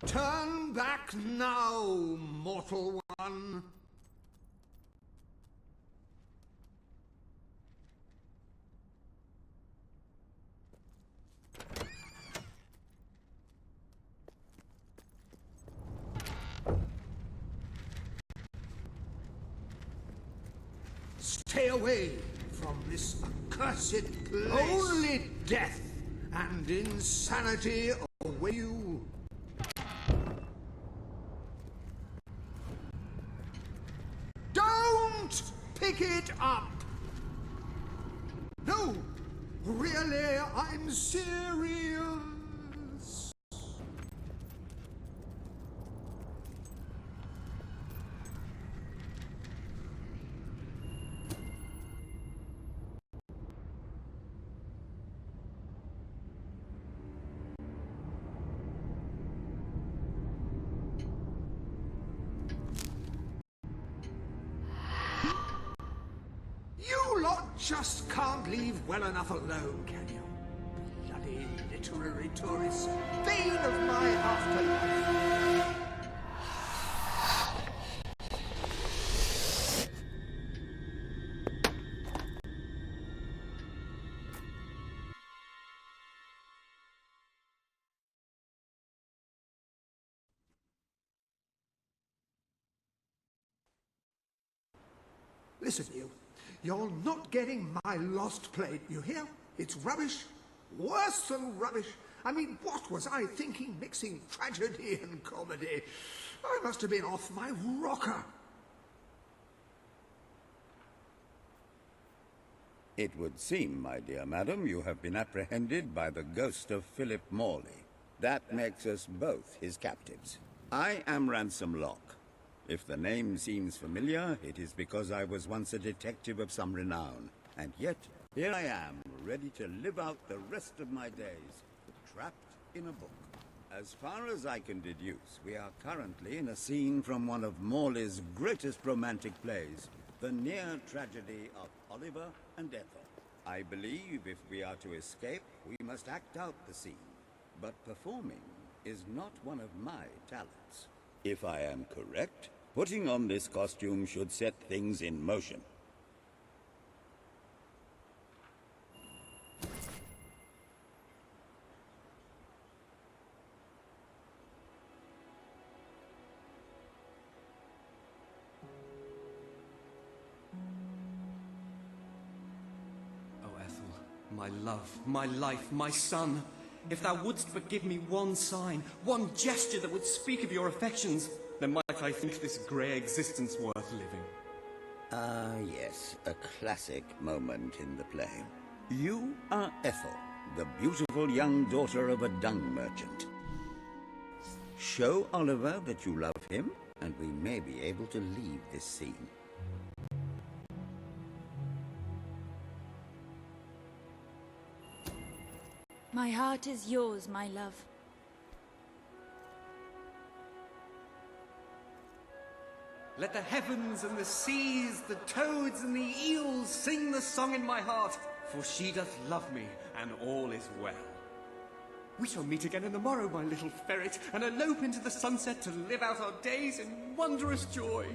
Turn back now, mortal one. Stay away from this accursed place. Only death and insanity await you. Don't pick it up! No, really, I'm serious. You lot just can't leave well enough alone, can you? Bloody literary tourists, bane of my afterlife. Listen, you. You're not getting my lost plate, you hear? It's rubbish. Worse than rubbish. I mean, what was I thinking mixing tragedy and comedy? I must have been off my rocker. It would seem, my dear madam, you have been apprehended by the ghost of Philip Morley. That makes us both his captives. I am Ransom Locke. If the name seems familiar, it is because I was once a detective of some renown. And yet, here I am, ready to live out the rest of my days, trapped in a book. As far as I can deduce, we are currently in a scene from one of Morley's greatest romantic plays, the near tragedy of Oliver and Ethel. I believe if we are to escape, we must act out the scene. But performing is not one of my talents. If I am correct, putting on this costume should set things in motion. Oh, Ethel, my love, my life, my son. If thou wouldst but give me one sign, one gesture that would speak of your affections, then might I think this grey existence worth living. Ah, yes, a classic moment in the play. You are Ethel, the beautiful young daughter of a dung merchant. Show Oliver that you love him, and we may be able to leave this scene. My heart is yours, my love. Let the heavens and the seas, the toads and the eels sing the song in my heart, for she doth love me, and all is well. We shall meet again in the morrow, my little ferret, and elope into the sunset to live out our days in wondrous joy.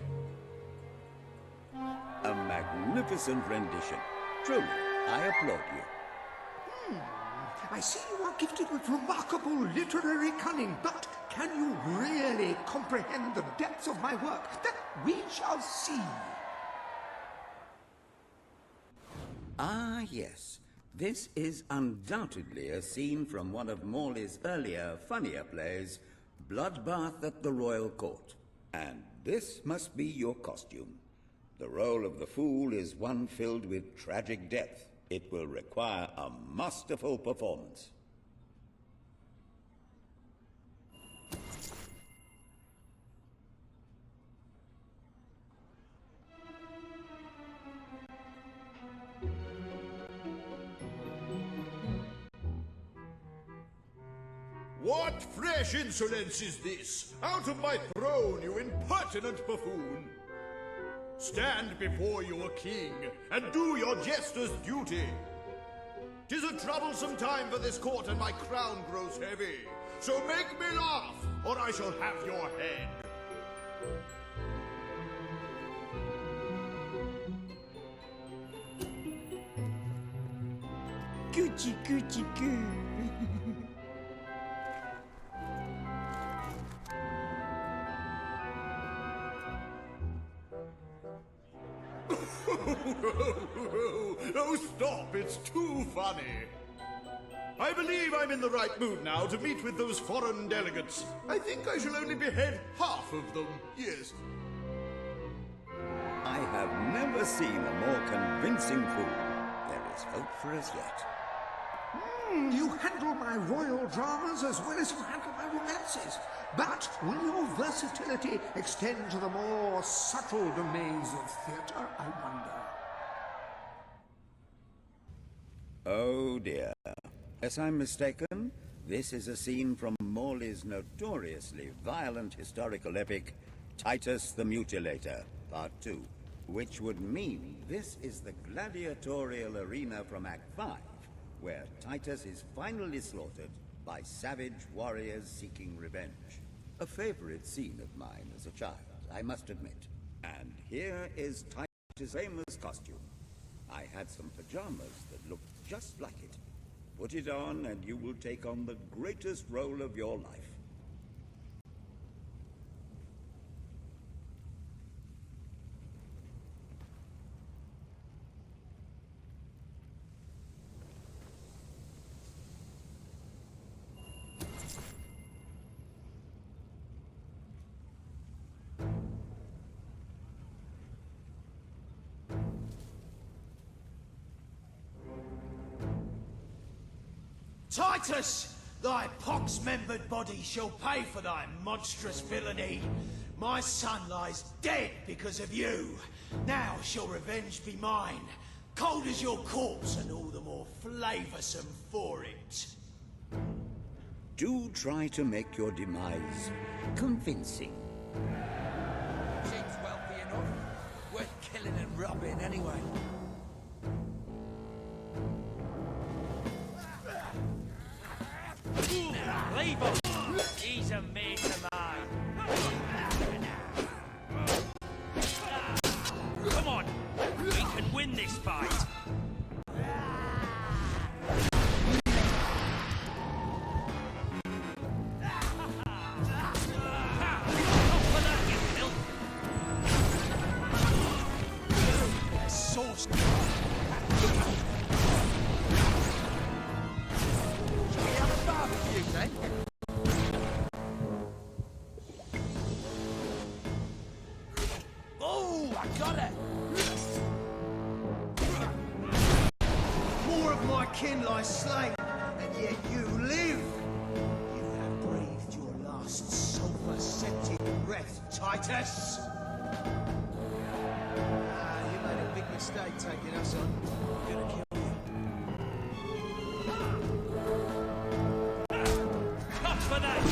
magnificent rendition. Truly, I applaud you. I see you are gifted with remarkable literary cunning, but can you really comprehend the depths of my work? That we shall see. Ah, yes. This is undoubtedly a scene from one of Morley's earlier, funnier plays, Bloodbath at the Royal Court. And this must be your costume. The role of the fool is one filled with tragic depth. It will require a masterful performance. What fresh insolence is this? Out of my throne, you impertinent buffoon! Stand before your king, and do your jester's duty. 'Tis a troublesome time for this court, and my crown grows heavy. So make me laugh, or I shall have your head. Coochie coochie coo. Oh, stop, it's too funny. I believe I'm in the right mood now to meet with those foreign delegates. I think I shall only behead half of them, yes. I have never seen a more convincing fool. There is hope for us yet. You handle my royal dramas as well as you handle my romances. But will your versatility extend to the more subtle domains of theatre, I wonder? Oh dear. Unless I'm mistaken, this is a scene from Morley's notoriously violent historical epic, Titus the Mutilator, Part 2. Which would mean this is the gladiatorial arena from Act 5, where Titus is finally slaughtered by savage warriors seeking revenge. A favorite scene of mine as a child, I must admit. And here is Titus' famous costume. I had some pajamas that looked just like it. Put it on and you will take on the greatest role of your life. Titus! Thy pox-membered body shall pay for thy monstrous villainy. My son lies dead because of you. Now shall revenge be mine. Cold as your corpse and all the more flavoursome for it. Do try to make your demise convincing. Seems wealthy enough. Worth killing and robbing anyway. Leave him! He's a mate of mine. Come on! We can win this fight! Oh, I got it! More of my kin lie slain, and yet you live! You have breathed your last sulphur-scented breath, Titus! You made a big mistake taking us on. We're gonna kill you. Cut for that!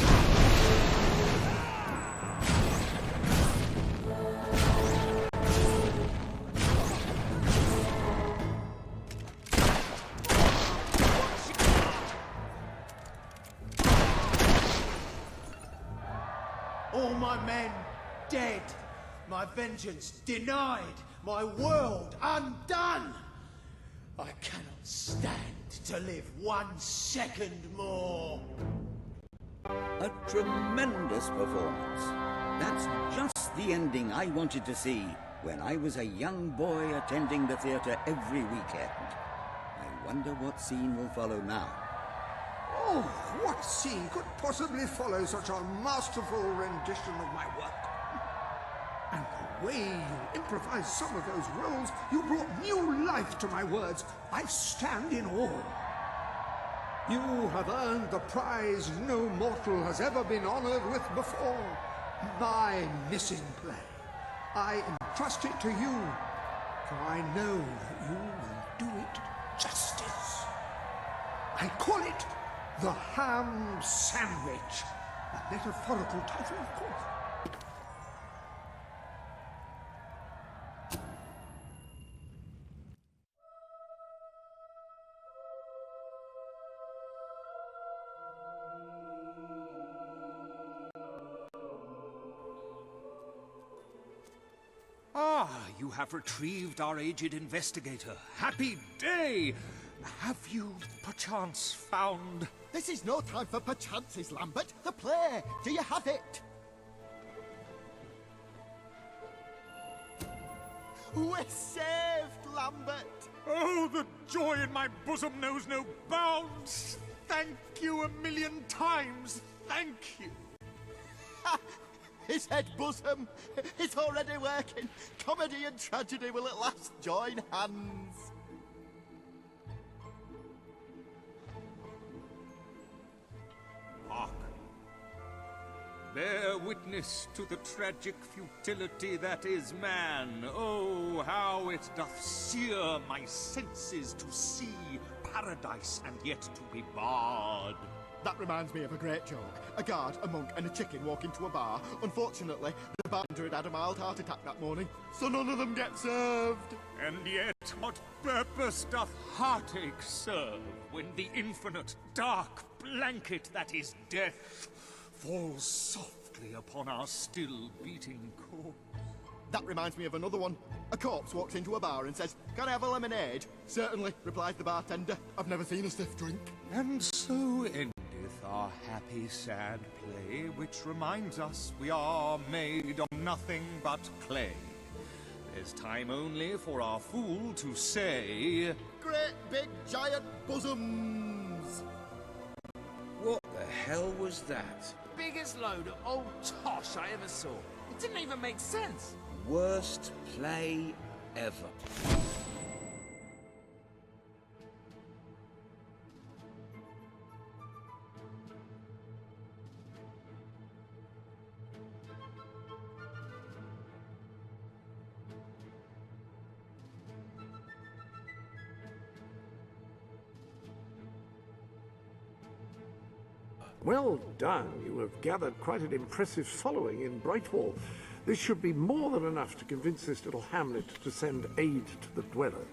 All my men dead, my vengeance denied, my world undone. I cannot stand to live 1 second more. A tremendous performance. That's just the ending I wanted to see when I was a young boy attending the theatre every weekend. I wonder what scene will follow now. Oh, what scene could possibly follow such a masterful rendition of my work? And the way you improvised some of those roles, you brought new life to my words. I stand in awe. You have earned the prize no mortal has ever been honored with before. My missing play. I entrust it to you, for I know that you will do it justice. I call it The Ham Sandwich. A metaphorical title, of course. Ah, you have retrieved our aged investigator. Happy day! Have you, perchance, found... This is no time for perchances, Lambert. The play! Do you have it? We're saved, Lambert! Oh, the joy in my bosom knows no bounds! Thank you 1,000,000 times! Thank you! His head bosom! It's already working! Comedy and tragedy will at last join hands! Hark! Bear witness to the tragic futility that is man. Oh, how it doth sear my senses to see paradise and yet to be barred. That reminds me of a great joke. A guard, a monk, and a chicken walk into a bar. Unfortunately, the bartender had had a mild heart attack that morning, so none of them get served. And yet, what purpose doth heartache serve when the infinite dark blanket that is death falls softly upon our still beating corpse? That reminds me of another one. A corpse walks into a bar and says, "Can I have a lemonade?" "Certainly," replies the bartender. "I've never seen a stiff drink." And so endeth our happy sad play, which reminds us we are made of nothing but clay. There's time only for our fool to say, "Great big giant bosoms!" What the hell was that? Biggest load of old tosh I ever saw. It didn't even make sense. Worst play ever. Well done. You have gathered quite an impressive following in Brightwall. This should be more than enough to convince this little hamlet to send aid to the dwellers.